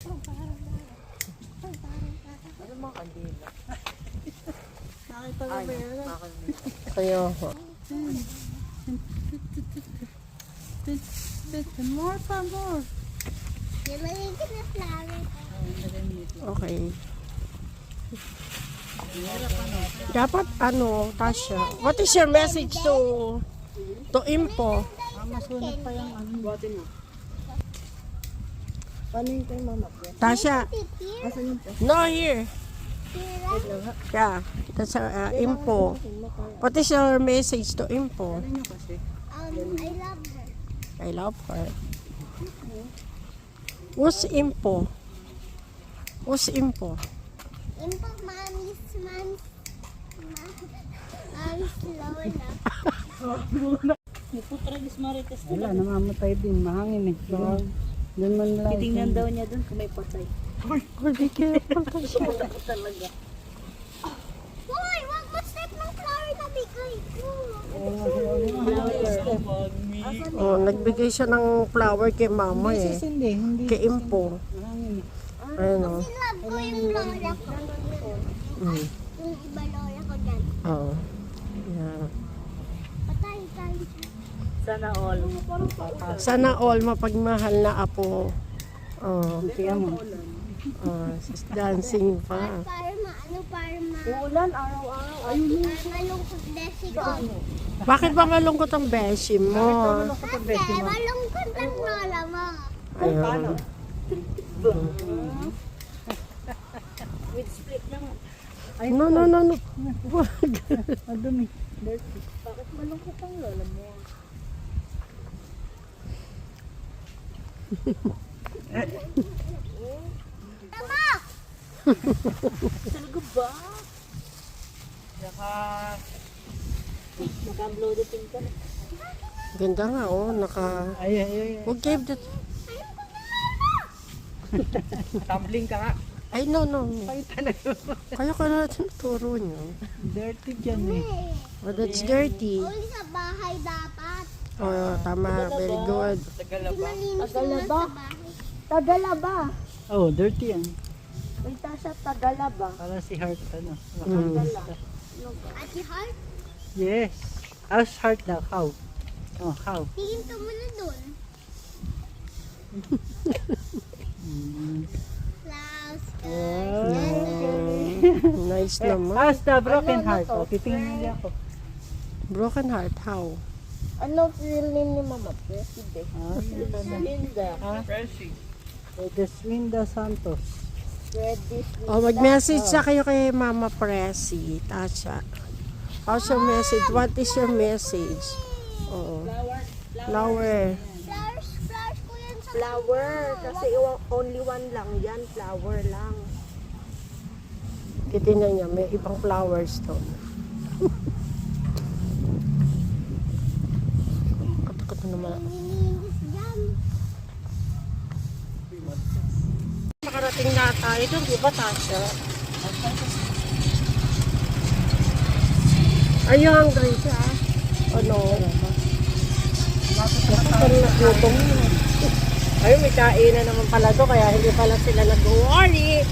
Ano mga kandila? Nakita mo ba yan? Kaya ho. More pa, more. Maliit na flower. Okay. Dapat ano, Tasha, what is your message to Impo? Masunod pa yung ano. Bote mo. Paano yung kay mama? Tasha, Asan yung no here. Yeah, that's Impo. What is your message to Impo? Ano nyo kasi? I love her. I love her. Who's Impo? Who's Impo? Impo, mommy's Lola. Wala, namamatay din. Mahangin eh. Doon man lang. Titingnan daw niya doon kung may patay. Uy, be careful Tasha. Talaga. Hoy, wag mo step ng flower na bigay ko. Oh, nagbigay siya ng flower kay mama eh. Hindi. Kay Impo. Mahangin eh. Ayun oh. Love ko yung lola ko. Yung iba lola ko dyan. Oo. Yeah. Patay tayo. Sana all. Sana all mapagmahal na apo. Oh, Kaya mo. dancing pa. Para Uulan, araw-araw. Ayun. malungkot desi ko. Bakit ba malungkot ang beshi mo? Kasi malungkot ang lola mo. Ayun. With split lang. No. Wag. Madumi. Dirty. Bakit malungkot ang lola mo? Tama! Talaga ba? Naka-bloating ka na. Ganda nga oh, naka... Ay. Who gave that? Tumbling ka nga. Ay, no. Ay, talaga. Kaya ka natin turo nyo. Dirty dyan eh. Oh, that's dirty. Uli sa bahay dapat. Oh, tama. Very good. Malinis naman sa bahay. Tagalaba. Oh, dirty yan. May tasa Tagalaba. Para si Heart, ano? Ate Heart, Yes. How's Heart daw? How? Oh, how? tingin ka muna dun. Flowers, Nice naman. How's the broken heart? Oh, titingnan niya ako. Broken heart, how? Ano real name ni Mama? President. Ah, Linda. Deslinda Santos. Oh, mag-message sa kayo kay Mama Presi, Tasha. How's your message? What is your message? Oo. Flower. Flowers ko yan sa Flower, kasi only one lang yan, flower lang. Titignan niya, may ibang flowers to. Katakot naman. nilinis dyan. Nakarating na tayo doon, di ba Tasha? Are you hungry siya? Ano? Nagutom. Ayun, may kainan naman pala to, kaya hindi pala sila nag-worry.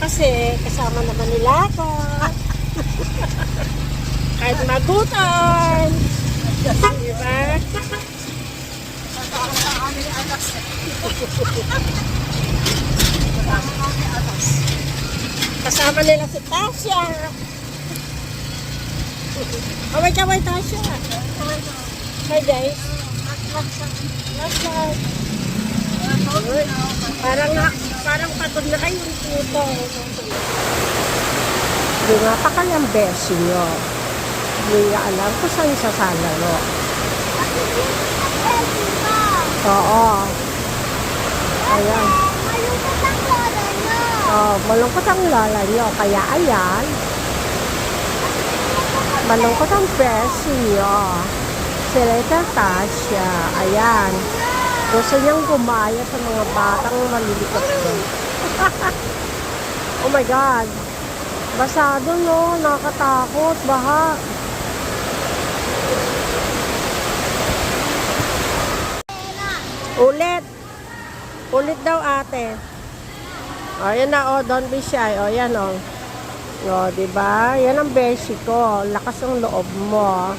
Kasi kasama naman nila ako. Kahit magutom. Diba? Kasama nila si Tasha. Kaway Tasha. Hi guys. Parang patod na kayong puto. Hindi nga pa kanyang beshi nyo. Hindi nga alam kung saan siya salaro. Oo. Ayan. Malungkot ang lola nyo. Oh, malungkot ang lola nyo. Kaya ayan. Malungkot ang beshi nyo. Si Little Tasha. Ayan. Gusto niyang gumaya sa mga batang malilikot doon. Oh my God. Basado no. Nakatakot. Baha. Ulit. Ulit daw ate. O, yan na, o. Don't be shy. O, yan, o. O, diba? Yan ang beshi ko. Lakas ang loob mo.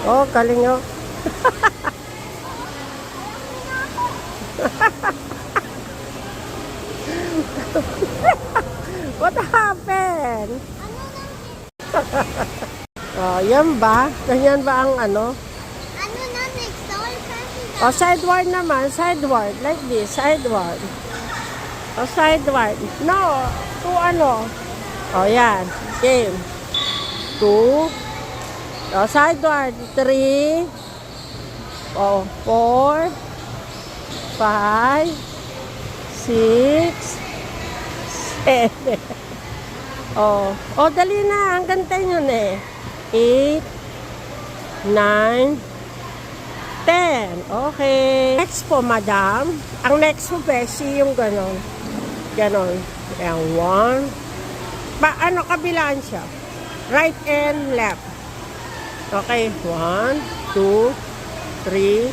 O, galing, o. What happened? Oh, yan ba? Ganyan ba ang ano? Ano na next? All kasi Oh, sideward naman. Sideward. Like this. Sideward. Oh, sideward. No. To ano? Oh, yan. Game. 2. Oh, sideward. 3. Oh, 4. 5. 6. 7. Oh. Oh, dali na. Ang ganda yun eh. 8. 9. 10. Okay. Next po, madam. Ang next po, Beshi, yung ganon. Ganon. Ayan, 1. Ano, kabilaan siya? Right and left. Okay. 1, 2, 3,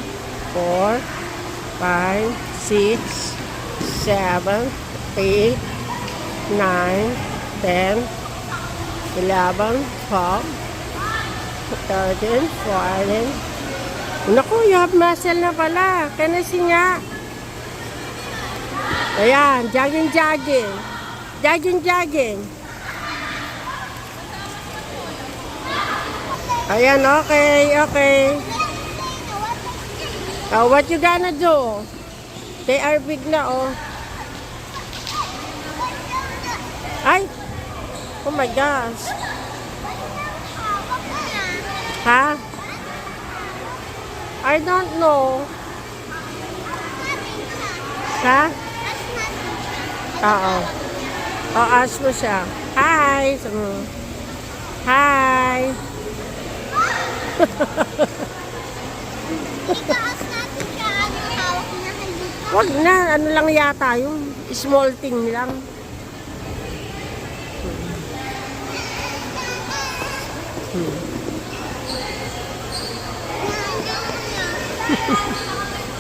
4, 5, 6, 7, 8, 9, 10, 11, 12, 13, 14. Naku, you have muscle na pala. Kanasi nga. Ayan, jogging, jogging. Jogging, jogging. Ayan, okay, okay. Oh, what you gonna do? They are big na, oh. Ay! Oh my gosh. Ha? I don't know. Ha? Oo. Oh, ask mo siya. Hi! Hi! itaas natin siya. Ano hawak niya kay dito? Wag na, ano lang yata yung small thing lang.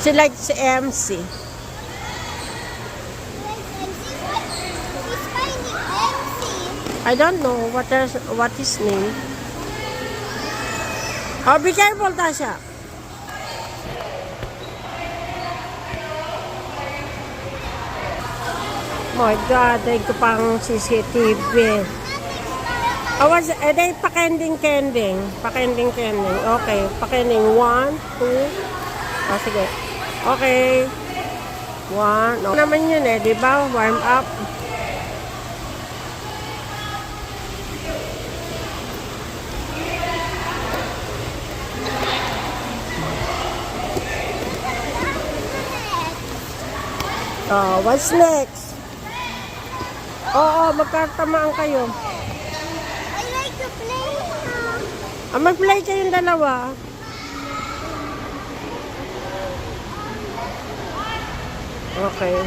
She likes MC. He's finding MC. I don't know what his name. Oh, be careful, Tasha. My God, ay ko pang CCTV. Awas, day pakending-kending. Pakending-kending. Okay, pakending. 1, 2. Oh, sige. Okay. 1. No. Naman yun eh, di ba? Warm up. Oh, what's next? Oo, magkatamaan kayo. I like to play. Mag-play kayong dalawa. Okay.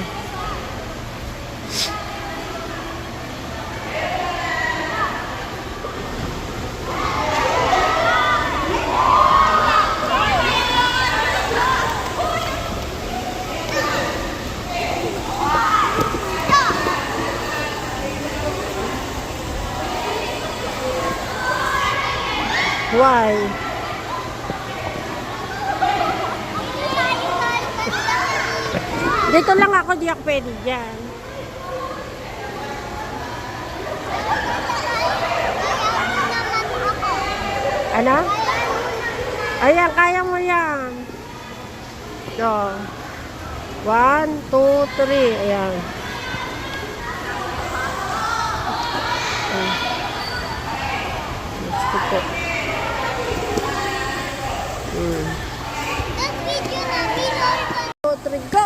Why? Dito lang ako, di ako pwede dyan. Ano? Ayan, kaya mo yan. So, 1, 2, 3. Ayan. Let's go po. That video na Lord. 2, 3, go!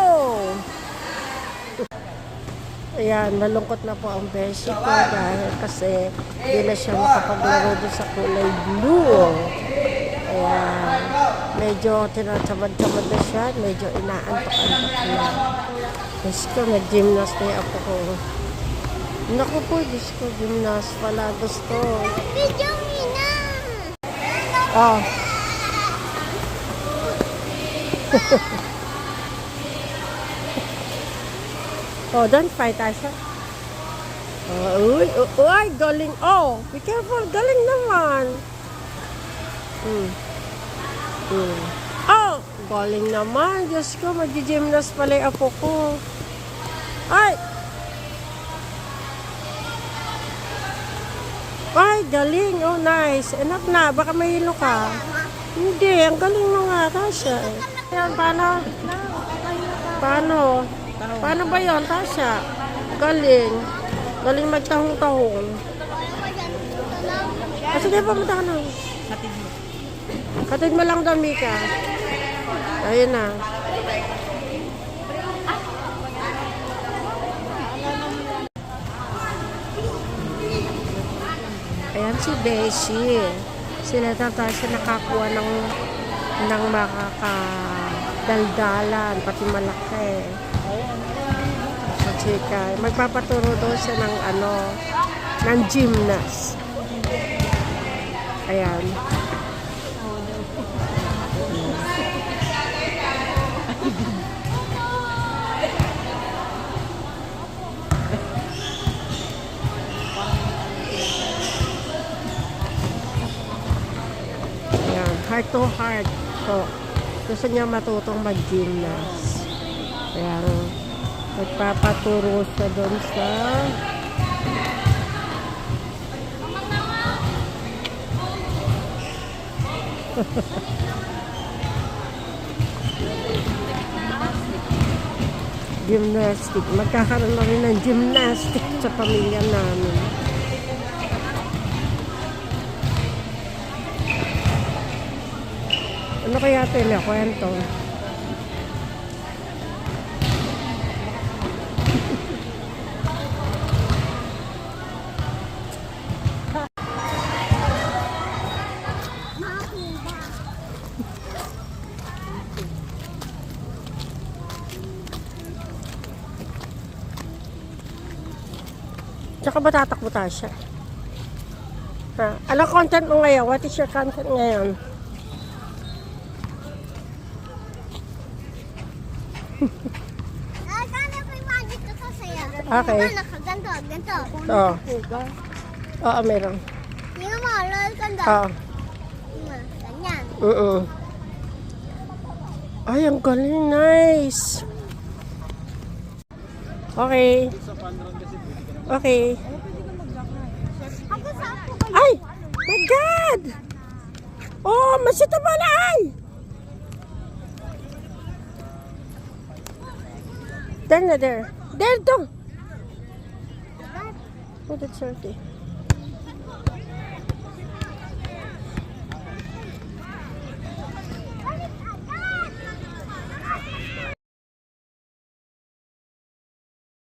Ayan, nalungkot na po ang beshi ko dahil kasi hindi na siya makapaglaro doon sa kulay blue. Ayan, medyo tinatamad-tamad na siya, medyo inaantok-antok na. Diyos ko, nag-gymnast na ako ko. Naku po, Diyos ko, gymnast pala gusto. Video na. Oh. Oh, don't fight, Asha. Uy, uy, galing. Oh, be careful. Galing naman. Oh, galing naman. Diyos ko, mag-gymnast pala yung apo ko. Ay! Ay, galing. Oh, nice. Enough na. Baka mahilo ka. Hindi, ang galing mo nga. Tasha. Yan, paano? Paano? Paano ba yun, Tasha? Galing. Galing magtahong-tahong. Sige, pumunta ka na. Katid mo lang doon, Mika. Ayun na. Ayan si Beshi. Sila Natasha nakakuha ng makakadaldalan, pati malaki. So, chika. Magpapaturo daw siya ng gymnast. Ayan. Ayan. Heart to heart. So, gusto niya matutong mag-gymnast. Ayan. Magpapaturo siya doon sa gymnastic. Magkakaroon na rin ng gymnastic sa pamilya namin. Ano kaya ito yung kwento? Tsaka ba tatakbo tayo siya? Ha? Anong content mo ngayon? What is your content ngayon? Kaya ko yung magic ko sa'yo. Okay. Ganto, ganto. Oo. Oo, meron. Tingnan mo, lol, ganto. Oo. Ganyan. Ay, ang galing. Nice. Okay. Okay. Ako sa ako. Ay! My God! Oh, masita pala ay! There na, there. There, to. Oh, that's dirty.